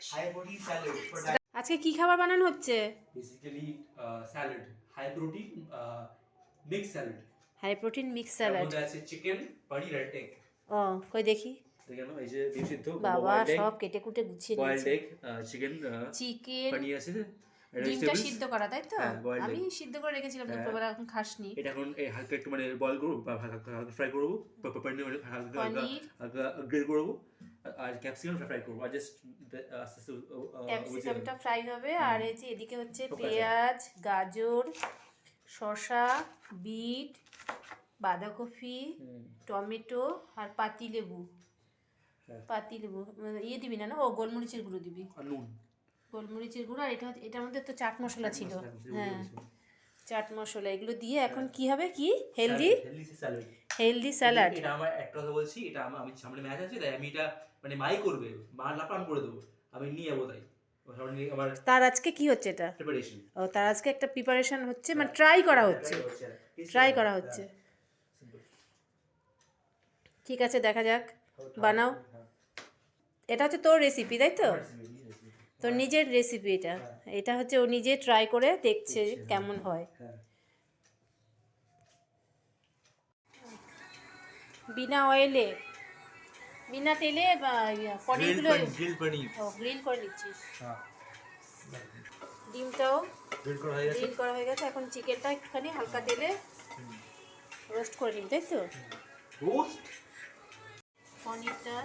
High protein salad আজকে কি খাবার বানানো হচ্ছে? Basically salad, high protein mix salad. High protein mix এর স্যালাড। মধ্যে আছে চিকেন, পনির আর এগ। ও কই দেখি। দেখেন এই যে ডিম সিদ্ধ, বাবা সব কেটে কুটে গুছিয়ে বয়েলড নিয়েছে। এগ, চিকেন, চিকেন, পনির আছে, ডিমটা সিদ্ধ করা, তাই তো? হ্যাঁ, boiled আমি egg। সিদ্ধ করে রেখেছিলাম দুপুরবেলা, এখন খাসনি। এটা এখন হালকা একটু মানে বয়েল করবো বা হালকা হালকা ফ্রাই করবো, পনির মানে হালকা হালকা পনির, হালকা গ্রিল করবো, আর ক্যাপসিকাম ফ্রাই করবো, আর জাস্ট আস্তে আস্তে ক্যাপসিকামটা ফ্রাই হবে। আর এই যে এদিকে হচ্ছে সব কাঁচা। পেঁয়াজ, গাজর, শসা, বিট, বাঁধাকপি, টমেটো আর পাতিলেবু। হ্যাঁ। পাতিলেবু মানে ইয়ে দিবি না, না ও গোলমরিচের গুঁড়ো দিবি। আর নুন। গোলমরিচের গুঁড়ো। আর এটার মধ্যে তো চাট মশলা ছিল। হ্যাঁ, ছিল। চাট মশলা এগুলো দিয়ে এখন কি হবে? কি হেলদি স্যালাড। Healthy salad. এটা আমার একটা কথা বলছি, এটা আমি সামনে ম্যাচ আছে, তাই আমি এটা মানে মাই করবে, মা লাপান করে দেবো, আমি নিয়ে যাবো, তাই আমার তার আজকে কি হচ্ছে এটা? প্রিপারেশন। ও তার আজকে একটা প্রিপারেশন হচ্ছে, মানে ট্রাই করা হচ্ছে। ট্রাই করা হচ্ছে। ঠিক আছে, দেখা যাক, বানাও। এটা হচ্ছে তোর রেসিপি, তাই তো? তোর নিজের রেসিপি এটা। এটা হচ্ছে ও নিজে ট্রাই করে দেখছে কেমন হয়। বিনা অয়েলে, বিনা তেলে পনিরগুলো গ্রিল করে নিচ্ছিস। ডিমটাও গ্রিল করা হয়ে গেছে। এখন চিকেনটা একটুখানি হালকা তেলে রোস্ট করে নিবি, তাই তো? পনিরটা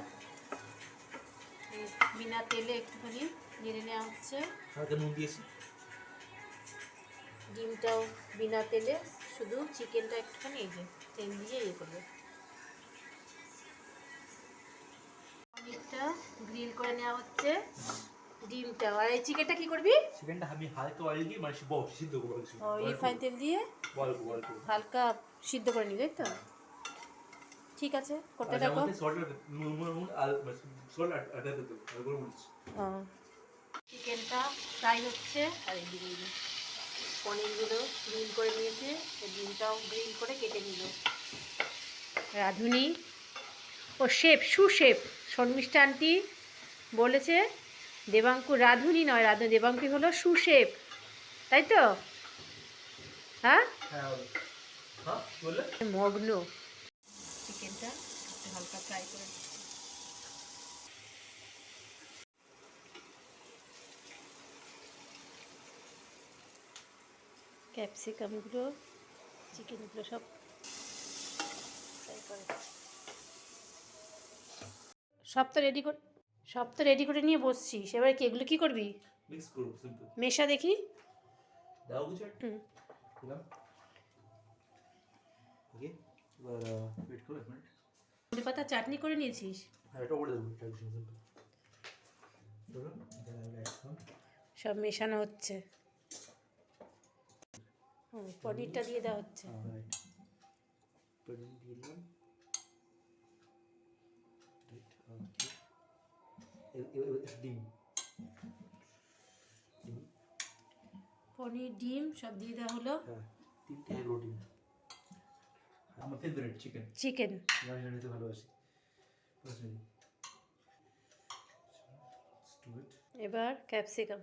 বিনা তেলে একটুখানি নেড়ে নেওয়া হচ্ছে। ডিমটাও বিনা তেলে, শুধু চিকেনটা একটুখানি এই যে তেল দিয়ে ইয়ে করবে। পনিরটা গ্রিল করে নেওয়া হচ্ছে, ডিমটা। আর এই চিকেনটা কি করবি? চিকেনটা আমি হালকা অয়েল দিয়ে মানে সিদ্ধ করবো, রিফাইন তেল দিয়ে বলবো হালকা সিদ্ধ করে নিবি, তাই তো? ঠিক আছে, করতে থাকো। চিকেনটা ফ্রাই হচ্ছে, আর এদিকে পনিরগুলো গ্রিল করে নিয়েছে, ডিমটাও গ্রিল করে কেটে নিল রাঁধুনি। ও শেফ, সুশেফ শর্মিষ্ঠা আন্টি বলেছে দেবাঙ্কু রাঁধুনি নয়, দেবাঙ্কু হলো সুশেফ, তাই তো? হ্যাঁ, মগ্ন। চিকেনটা হালকা ফ্রাই করে ক্যাপসিকামগুলো, চিকেনগুলো সব ফ্রাই করে। সব তো রেডি করে নিয়ে বসছিস, এবারে কি এগুলো কি করবি? মিক্স করব, সিম্পল। মেশা দেখি। দাও কিছু একটা দিলাম। ওকে, এবার ওয়েট করো এক মিনিট। ধনে পাতা চাটনি করে নিয়েছিস? হ্যাঁ, এটা করে দেবো, এটা সিম্পল। ধরুন এটা এখন সব মেশানো হচ্ছে। পনিরটা দিয়ে দেওয়া হচ্ছে। রাইট, পনির দিয়ে দিলাম, রাইট। ওকে, ডিম, পনির, ডিম সব দিয়ে দেওয়া হলো। হ্যাঁ, তিনটে রুটি। আমার ফেভারিট চিকেন জানি তো ভালোবাসি। এবার ক্যাপসিকাম,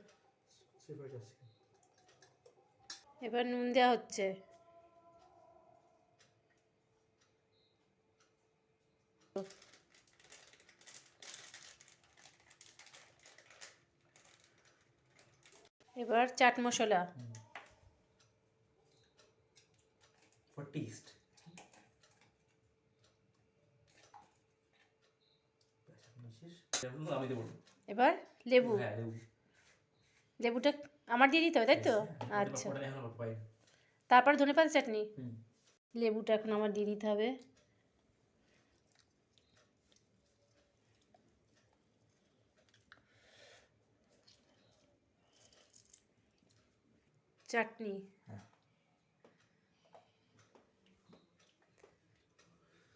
এবার নুন দেওয়া হচ্ছে। এবার চাট মশলা, ফর টেস্ট। আমি দেবো। এবার লেবু। হ্যাঁ, লেবু। লেবুটা আমার দিয়ে দিতে হবে, তাই তো? আচ্ছা, তারপর ধনেপাতা চাটনি। লেবুটা এখন আমার দিয়ে দিতে হবে। চাটনি,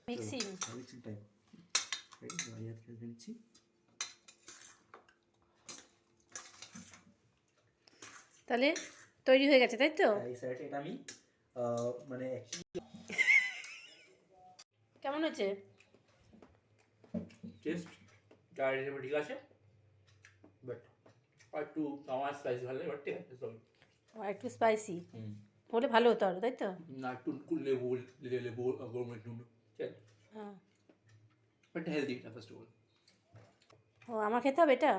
মিক্সিং টাইম। তাহলে তৈরি হয়ে গেছে, তাই তো? এই সাইডে এটা আমি মানে কেমন হচ্ছে টেস্ট? ঠিক আছে, বাট আর একটু আমার স্পাইস ভালো লাগে, বাট ঠিক আছে সব। আর একটু স্পাইসি হলে ভালো হতো আরো, তাই তো? না একটু লেবু লেবু গরম একটু ঠিক আছে, হ্যাঁ। বাট হেলদি এটা ফার্স্ট অফ অল। ও আমার খেতে হবে এটা?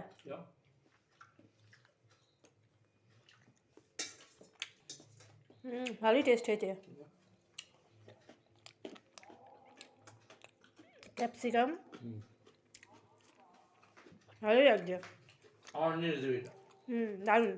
ভালোই টেস্ট হয়েছে। ক্যাপসিকাম ভালোই লাগছে। আমার নিয়ে রেসিপি এটা। দারুণ।